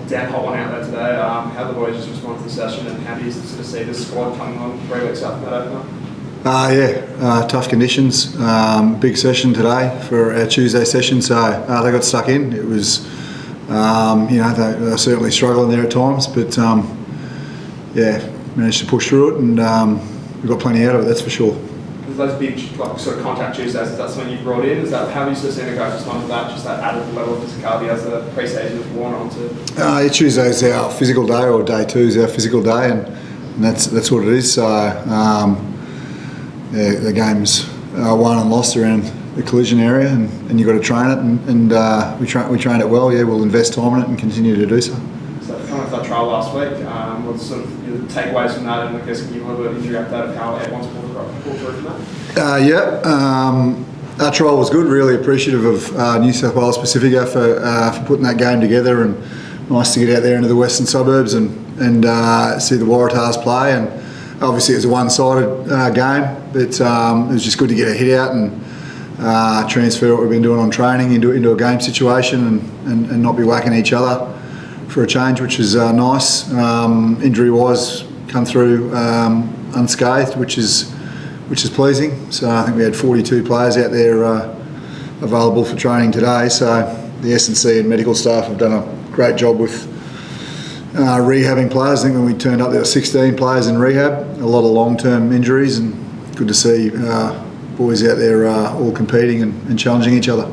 Dan hot one out there today. How the boys just respond to the session, and how do you sort of see the squad coming on 3 weeks after that opener? Tough conditions. Big session today for our Tuesday session, so they got stuck in. It was, they were certainly struggling there at times, but managed to push through it, and we got plenty out of it, that's for sure. Those big sort of contact Tuesdays, is that something you brought in? Is that how have you sort of seen the guys respond to that? Just that added level of physicality as the pre-season has worn on to? Tuesday's our physical day, or day 2 is our physical day, and that's what it is. So the game's won and lost around the collision area, and you've got to train it, and we trained it well. Yeah, we'll invest time in it and continue to do so. So coming off that trial last week, what's sort of your takeaways from that, and I guess can you give a little bit of injury update of how everyone's pulled through from that? Our trial was good. Really appreciative of New South Wales Pacifica for putting that game together, and nice to get out there into the western suburbs and see the Waratahs play. And obviously it was a one-sided game, but it was just good to get a hit out and transfer what we've been doing on training into a game situation and not be whacking each other for a change, which is nice. Injury-wise, come through unscathed, which is pleasing. So I think we had 42 players out there available for training today. So the S&C and medical staff have done a great job with rehabbing players. I think when we turned up there were 16 players in rehab, a lot of long-term injuries, and good to see boys out there all competing and challenging each other.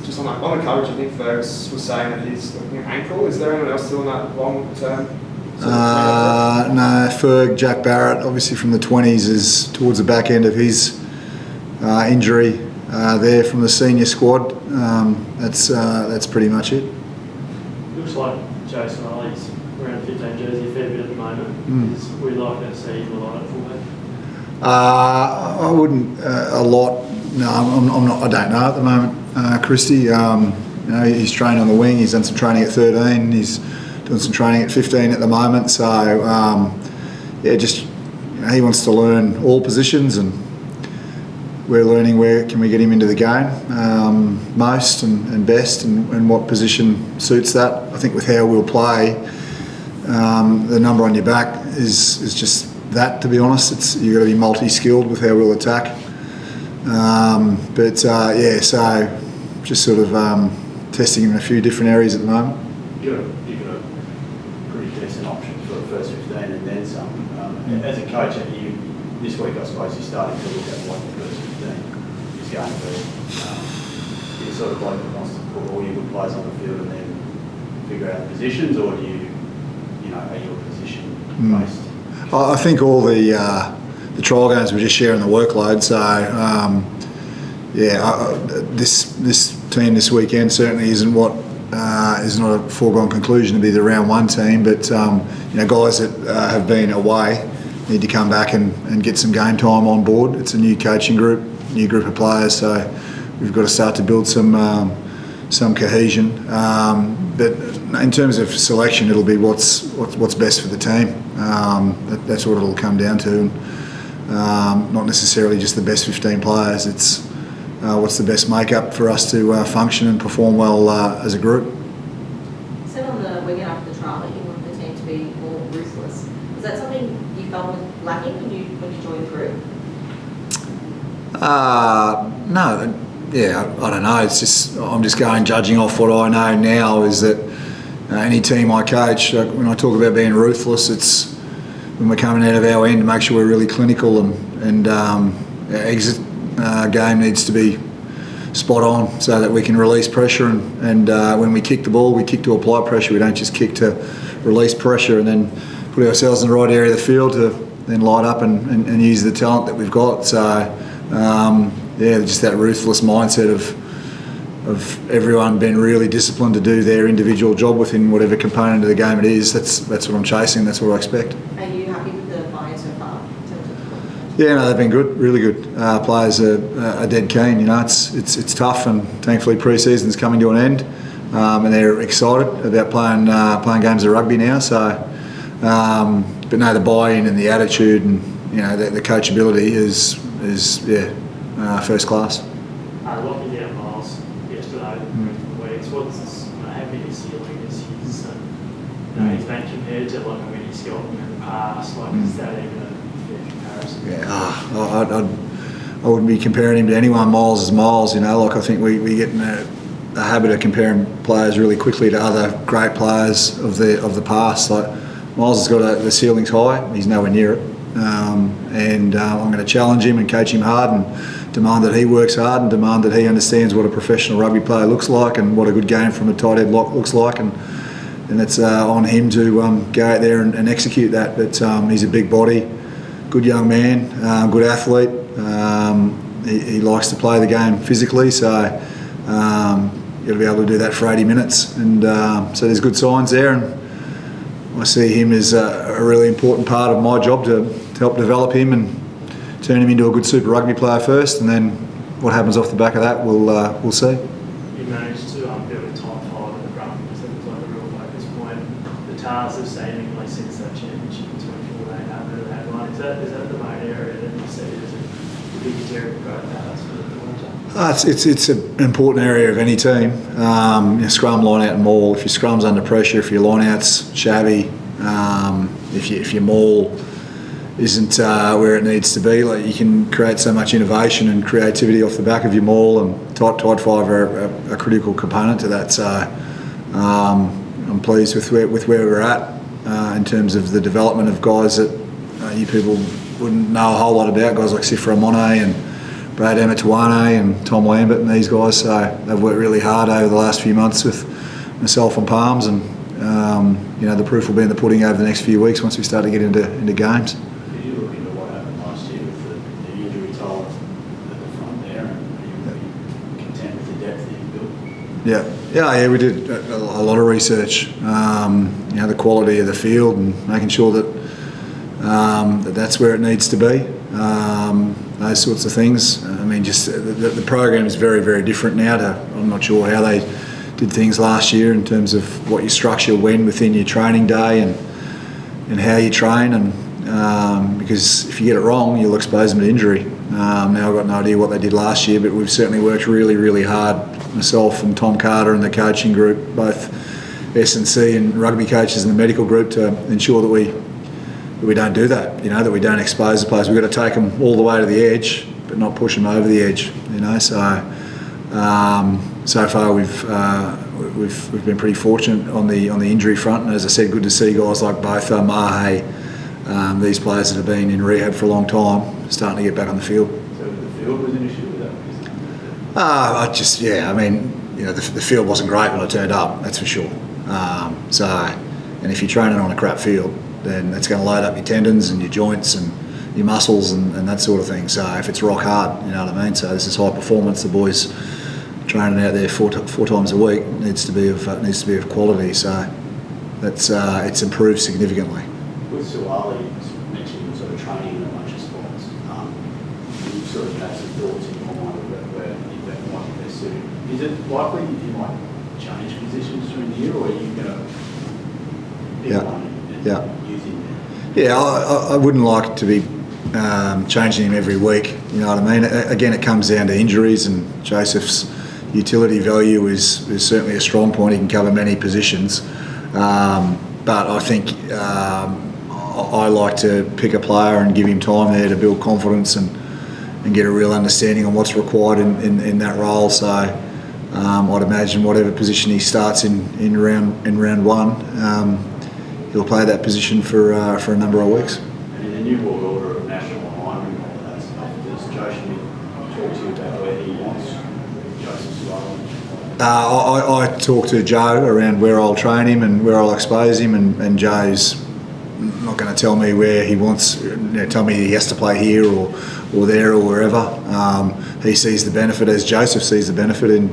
Just on the coverage, I think Fergus was saying that he's looking at ankle. Is there anyone else still in that long-term? No, Ferg, Jack Barrett, obviously from the 20s, is towards the back end of his injury there from the senior squad. That's pretty much it. Looks like Jason Ollie's around 15 jersey a fair bit at the moment. We'd like to see him a lot at fullback. I wouldn't a lot. No, I'm not. I don't know at the moment. Christie, he's trained on the wing. He's done some training at 13. He's doing some training at 15 at the moment. So he wants to learn all positions, and we're learning where can we get him into the game most and best, and what position suits that. I think with how we'll play, the number on your back is just that. To be honest, you've got to be multi-skilled with how we'll attack. So just sort of testing him in a few different areas at the moment. You've got a pretty decent option for the first 15 and then some. As a coach, this week I suppose you're starting to look at what the first 15 is going to be. You're sort of like that wants to put all your good players on the field and then figure out the positions, or are you position based? I think all the trial games we're just sharing the workload. So this team this weekend certainly isn't what is not a foregone conclusion to be the round 1 team, but guys that have been away need to come back and get some game time on board. It's a new coaching group, new group of players, so we've got to start to build some cohesion. But in terms of selection, it'll be what's best for the team. That's what it'll come down to. Not necessarily just the best 15 players. It's what's the best makeup for us to function and perform well as a group. You said on the weekend after the trial that you wanted the team to be more ruthless. Was that something you felt was lacking when you joined the group? No. Yeah, I don't know. It's just I'm just judging off what I know now. Is that any team I coach, when I talk about being ruthless, it's when we're coming out of our end to make sure we're really clinical, and our exit game needs to be spot on so that we can release pressure, and when we kick the ball, we kick to apply pressure. We don't just kick to release pressure and then put ourselves in the right area of the field to then light up and use the talent that we've got. So just that ruthless mindset of everyone being really disciplined to do their individual job within whatever component of the game it is. That's what I'm chasing. That's what I expect. Are you happy with the buy-in so far? Yeah, no, they've been good, really good. Players are dead keen. It's tough, and thankfully pre-season's coming to an end, and they're excited about playing games of rugby now. So, but no, the buy-in and the attitude and the coachability is first class. Locking down Miles yesterday, the weeks. What's how big a ceiling is his been compared to like when he's got in the past? Like, is that even a fair comparison? Yeah, I wouldn't be comparing him to anyone. Miles is Miles, you know. Like, I think we get in a habit of comparing players really quickly to other great players of the past. Like, Miles has got the ceiling's high. He's nowhere near it. I'm going to challenge him and coach him hard and demand that he works hard and demand that he understands what a professional rugby player looks like and what a good game from a tight head lock looks like, and it's on him to go out there and execute that. But he's a big body, good young man, good athlete. He likes to play the game physically, so you've got to be able to do that for 80 minutes, and so there's good signs there, and I see him as a really important part of my job to help develop him and turn him into a good Super Rugby player first, and then what happens off the back of that, we'll see. You managed to build a top five in the Brumbies. That was like a real focus point. The Tars have seemingly since that championship in 2014 haven't had one. Is that the main area that you see as the biggest area of growth for the Waratahs? It's an important area of any team. Scrum, line out and maul. If your scrum's under pressure, if your line out's shabby, if your maul isn't where it needs to be, like, you can create so much innovation and creativity off the back of your maul, and tight five are a critical component to that. So I'm pleased with where we're at in terms of the development of guys that you people wouldn't know a whole lot about, guys like Sifra Monet and Brad Ematuane and Tom Lambert and these guys. So they've worked really hard over the last few months with myself and Palms, and the proof will be in the pudding over the next few weeks once we start to get into games. Did you look into what happened last year with the injury toll at the front there, and are you content with the depth that you built? Yeah, we did a lot of research. The quality of the field and making sure that that's where it needs to be. Those sorts of things. I mean, just the program is very, very different now. I'm not sure how they did things last year in terms of what you structure when within your training day and how you train, and because if you get it wrong, you'll expose them to injury. Now I've got no idea what they did last year, but we've certainly worked really, really hard, myself and Tom Carter and the coaching group, both S&C and rugby coaches and the medical group, to ensure that we don't do that, that we don't expose the players. We've got to take them all the way to the edge, but not push them over the edge, So far we've been pretty fortunate on the injury front, and as I said, good to see guys like both Mahe, these players that have been in rehab for a long time, starting to get back on the field. So the field was an issue with that? The field wasn't great when I turned up, that's for sure. And if you're training on a crap field, then that's going to load up your tendons and your joints and your muscles and that sort of thing. So if it's rock hard, you know what I mean? So this is high performance. The boys training out there four times a week needs to be of quality. So that's it's improved significantly. With Suwali, you mentioned sort of training in a bunch of spots. You sort of have some thoughts in your mind about where that might be best suited. Is it likely you might change positions during the year, or are you going to pick one and use him there? Yeah, I wouldn't like to be changing him every week. You know what I mean? Again, it comes down to injuries, and Joseph's utility value is certainly a strong point. He can cover many positions, but I think I like to pick a player and give him time there to build confidence and get a real understanding on what's required in that role. So I'd imagine whatever position he starts in round one, he'll play that position for a number of weeks. And in the new world order of national alignment and all that stuff, does Joe Schmidt talk to you about where he wants Joseph Suwali? I talk to Joe around where I'll train him and where I'll expose him, and Joe's not going to tell me where he wants, tell me he has to play here or there or wherever. He sees the benefit, as Joseph sees the benefit, in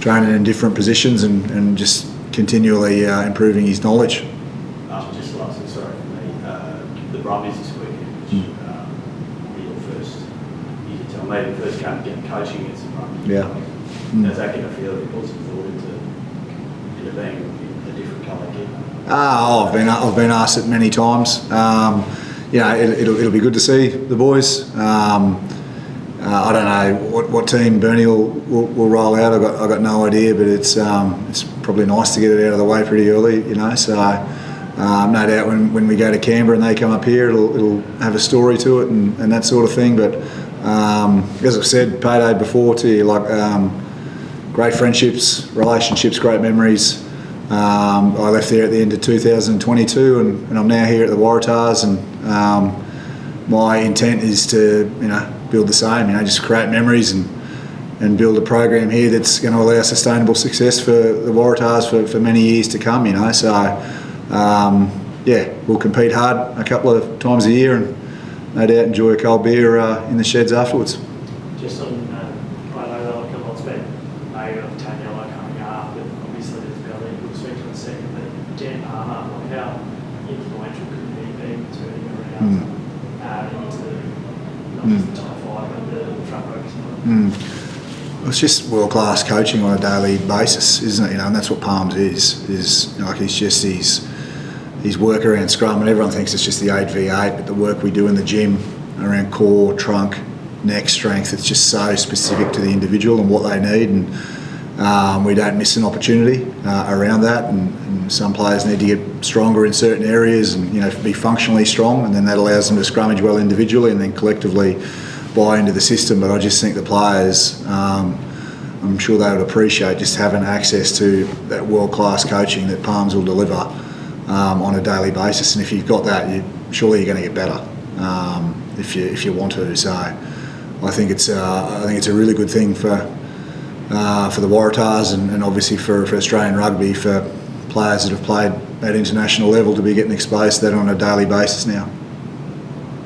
training in different positions and just continually improving his knowledge. Just lastly, sorry for me, the Brumbies this weekend, which your first, you can tell me, the first game of getting coaching against the Brumbies. Yeah. How's that going to feel? Have you put some thought into being a different colour kid? I've been asked it many times. It'll be good to see the boys. I don't know what team Bernie will roll out. I got no idea, but it's probably nice to get it out of the way pretty early, So no doubt when we go to Canberra and they come up here, it'll have a story to it and that sort of thing. But as I've said, payday before to you, like great friendships, relationships, great memories. I left there at the end of 2022 and I'm now here at the Waratahs, and my intent is to build the same, just create memories and build a program here that's going to allow sustainable success for the Waratahs for many years to come, So, we'll compete hard a couple of times a year and no doubt enjoy a cold beer in the sheds afterwards. Just on, I know that like a lot's been made of Taniela coming up, and obviously there's Billy, we'll speak to in a second, but Dan Palmer, like how influential could he be turning around into not just the top five, but the front row? It's just world-class coaching on a daily basis, isn't it? And that's what Palms is like his work around scrum, and everyone thinks it's just the 8v8, but the work we do in the gym around core, trunk, neck strength, it's just so specific to the individual and what they need, and we don't miss an opportunity around that, and some players need to get stronger in certain areas and be functionally strong, and then that allows them to scrummage well individually and then collectively buy into the system. But I just think the players, I'm sure they would appreciate just having access to that world-class coaching that Palms will deliver on a daily basis. And if you've got that, surely you're going to get better if you want to. So I think it's a really good thing for the Waratahs and obviously for Australian rugby, for players that have played at international level to be getting exposed to that on a daily basis now.